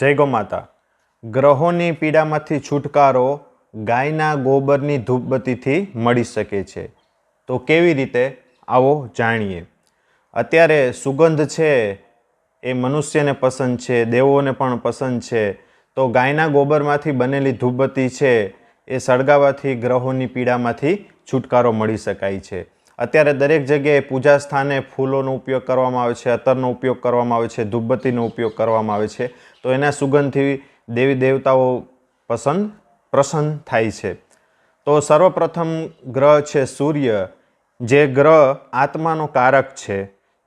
જય ગૌ માતા. ગ્રહોની પીડામાંથી છુટકારો ગાયના ગોબરની ધૂપબત્તીથી મળી શકે છે. તો કેવી રીતે? આવો જાણીએ. અત્યારે સુગંધ છે એ મનુષ્યને પસંદ છે, દેવોને પણ પસંદ છે. તો ગાયના ગોબરમાંથી બનેલી ધૂપબત્તી છે એ સળગાવવાથી ગ્રહોની પીડામાંથી છુટકારો મળી શકાય છે. અત્યારે દરેક જગ્યાએ પૂજા સ્થાને ફૂલોનો ઉપયોગ કરવામાં આવે છે, અત્તરનો ઉપયોગ કરવામાં આવે છે, ધૂપબત્તીનો ઉપયોગ કરવામાં આવે છે. તો એના સુગંધથી દેવી દેવતાઓ પ્રસન્ન થાય છે. તો સર્વપ્રથમ ગ્રહ છે સૂર્ય, જે ગ્રહ આત્માનો કારક છે.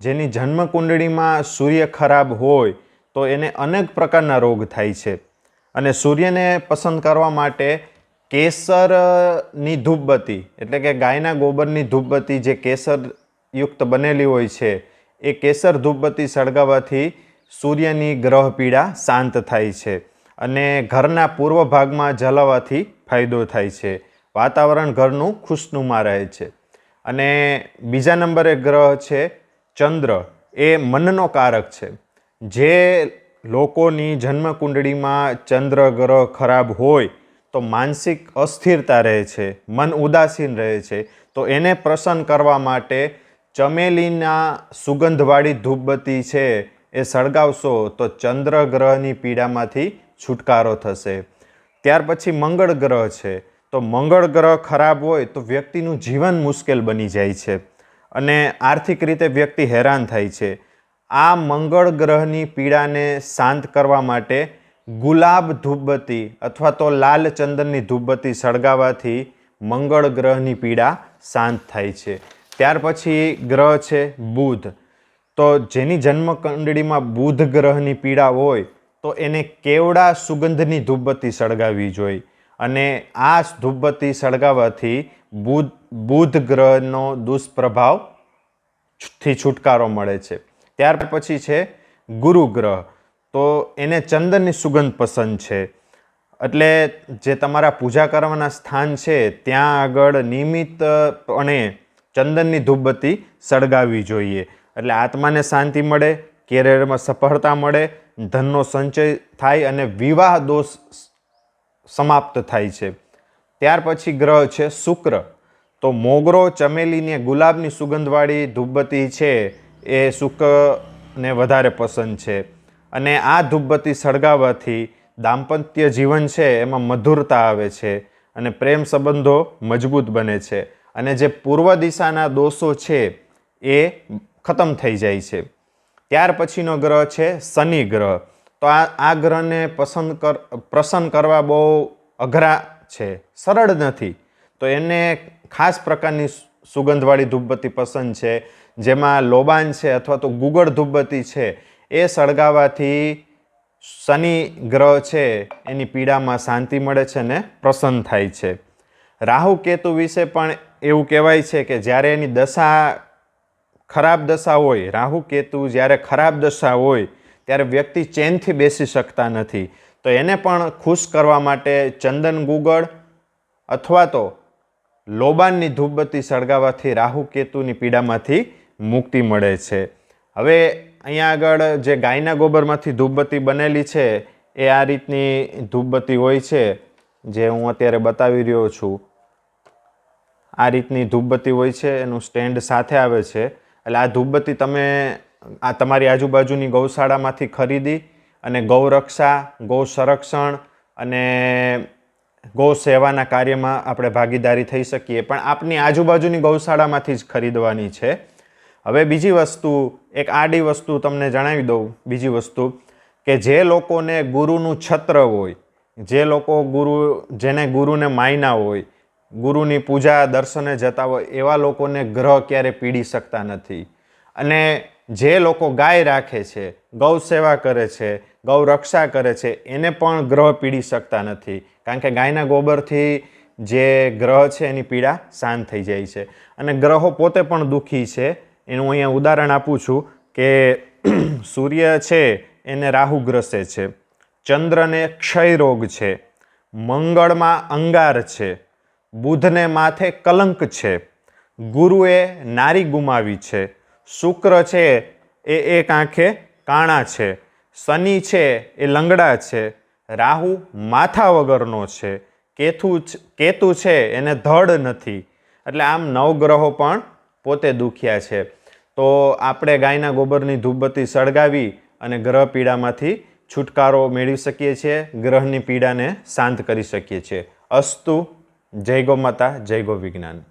જેની જન્મકુંડળીમાં સૂર્ય ખરાબ હોય તો એને અનેક પ્રકારના રોગ થાય છે. અને સૂર્યને પસંદ કરવા માટે કેસરની ધૂપબત્તી એટલે કે ગાયના ગોબરની ધૂપબત્તી જે કેસરયુક્ત બનેલી હોય છે એ કેસર ધૂપબત્તી સળગાવવાથી સૂર્યની ગ્રહ પીડા શાંત થાય છે. અને ઘરના પૂર્વ ભાગમાં જલાવવાથી ફાયદો થાય છે. વાતાવરણ ઘરનું ખુશનુમા રહે છે. અને બીજા નંબરે ગ્રહ છે ચંદ્ર, એ મનનો કારક છે. જે લોકોની જન્મકુંડળીમાં ચંદ્ર ગ્રહ ખરાબ હોય તો માનસિક અસ્થિરતા રહે છે, મન ઉદાસીન રહે છે. તો એને પ્રસન્ન કરવા માટે ચમેલીના સુગંધવાળી ધૂપબત્તી છે એ સળગાવશો તો ચંદ્ર ગ્રહની પીડામાંથી છુટકારો થશે. ત્યાર પછી મંગળ ગ્રહ છે. તો મંગળ ગ્રહ ખરાબ હોય તો વ્યક્તિનું જીવન મુશ્કેલ બની જાય છે અને આર્થિક રીતે વ્યક્તિ હેરાન થાય છે. આ મંગળ ગ્રહની પીડાને શાંત કરવા માટે ગુલાબ ધૂપબત્તી અથવા તો લાલ ચંદનની ધૂપબત્તી સળગાવવાથી મંગળ ગ્રહની પીડા શાંત થાય છે. ત્યાર પછી ગ્રહ છે બુધ. તો જેની જન્મકુંડળીમાં બુધ ગ્રહની પીડા હોય તો એને કેવડા સુગંધની ધૂપબત્તી સળગાવવી જોઈએ. અને આ ધૂપબત્તી સળગાવવાથી બુધ ગ્રહનો દુષ્પ્રભાવથી છુટકારો મળે છે. ત્યાર પછી છે ગુરુ ગ્રહ. તો એને ચંદનની સુગંધ પસંદ છે. એટલે જે તમારા પૂજા કરવાના સ્થાન છે ત્યાં આગળ નિયમિતપણે ચંદનની ધૂપબત્તી સળગાવવી જોઈએ. એટલે આત્માને શાંતિ મળે, કેરિયરમાં સફળતા મળે, ધનનો સંચય થાય અને વિવાહ દોષ સમાપ્ત થાય છે. ત્યાર પછી ગ્રહ છે શુક્ર. તો મોગરો, ચમેલી ને ગુલાબની સુગંધવાળી ધૂપબત્તી છે એ શુક્રને વધારે પસંદ છે. અને આ ધૂપબત્તી સળગાવવાથી દાંપત્ય જીવન છે એમાં મધુરતા આવે છે અને પ્રેમ સંબંધો મજબૂત બને છે. અને જે પૂર્વ દિશાના દોષો છે એ ખતમ થઈ જાય છે. ત્યાર પછીનો ગ્રહ છે શનિ ગ્રહ. તો આ ગ્રહને પ્રસન્ન કરવા બહુ અઘરા છે, સરળ નથી. તો એને ખાસ પ્રકારની સુગંધવાળી ધૂપબત્તી પસંદ છે, જેમાં લોબાન છે અથવા તો ગુગળ ધૂપબત્તી છે એ સળગાવવાથી શનિ ગ્રહ છે એની પીડામાં શાંતિ મળે છે અને પ્રસન્ન થાય છે. રાહુ કેતુ વિશે પણ એવું કહેવાય છે કે જ્યારે એની ખરાબ દશા હોય, રાહુ કેતુ જ્યારે ખરાબ દશા હોય ત્યારે વ્યક્તિ ચેનથી બેસી શકતા નથી. તો એને પણ ખુશ કરવા માટે ચંદન ગુગળ અથવા તો લોબાનની ધૂપબત્તી સળગાવવાથી રાહુ કેતુની પીડામાંથી મુક્તિ મળે છે. હવે અહીંયા આગળ જે ગાયના ગોબરમાંથી ધૂપબત્તી બનેલી છે એ આ રીતની ધૂપબત્તી હોય છે, જે હું અત્યારે બતાવી રહ્યો છું. આ રીતની ધૂપબત્તી હોય છે, એનું સ્ટેન્ડ સાથે આવે છે. એટલે આ ધૂપબત્તી તમે તમારી આજુબાજુની ગૌશાળામાંથી ખરીદી અને ગૌરક્ષા, ગૌ સંરક્ષણ અને ગૌ સેવાના કાર્યમાં આપણે ભાગીદારી થઈ શકીએ. પણ આપની આજુબાજુની ગૌશાળામાંથી જ ખરીદવાની છે. હવે બીજી વસ્તુ, એક આડી વસ્તુ તમને જણાવી દઉં. બીજી વસ્તુ કે જે લોકોને ગુરુનું છત્ર હોય, જે લોકો જેને ગુરુને માયના હોય, ગુરુની પૂજા દર્શને જતા હોય, એવા લોકોને ગ્રહ ક્યારે પીડી શકતા નથી. અને જે લોકો ગાય રાખે છે, ગૌ સેવા કરે છે, ગૌ રક્ષા કરે છે, એને પણ ગ્રહ પીડી શકતા નથી. કારણ કે ગાયના ગોબરથી જે ગ્રહ છે એની પીડા શાંત થઈ જાય છે. અને ગ્રહો પોતે પણ દુઃખી છે. એનું અહીંયા ઉદાહરણ આપું છું કે સૂર્ય છે એને રાહુ ગ્રસે છે, ચંદ્રને ક્ષય રોગ છે, મંગળમાં અંગાર છે, બુધને માથે કલંક છે, ગુરુએ નારી ગુમાવી છે, શુક્ર છે એ એક આંખે કાણા છે, શનિ છે એ લંગડા છે, રાહુ માથા વગરનો છે, કેતુ છે એને ધડ નથી. એટલે આમ નવગ્રહો પણ પોતે દુખ્યા છે. તો આપણે ગાયના ગોબરની ધૂપબત્તી સળગાવી અને ગ્રહ પીડામાંથી છુટકારો મેળવી શકીએ છીએ, ગ્રહની પીડાને શાંત કરી શકીએ છીએ. અસ્તુ. જય ગો માતા, જય ગો વિજ્ઞાન.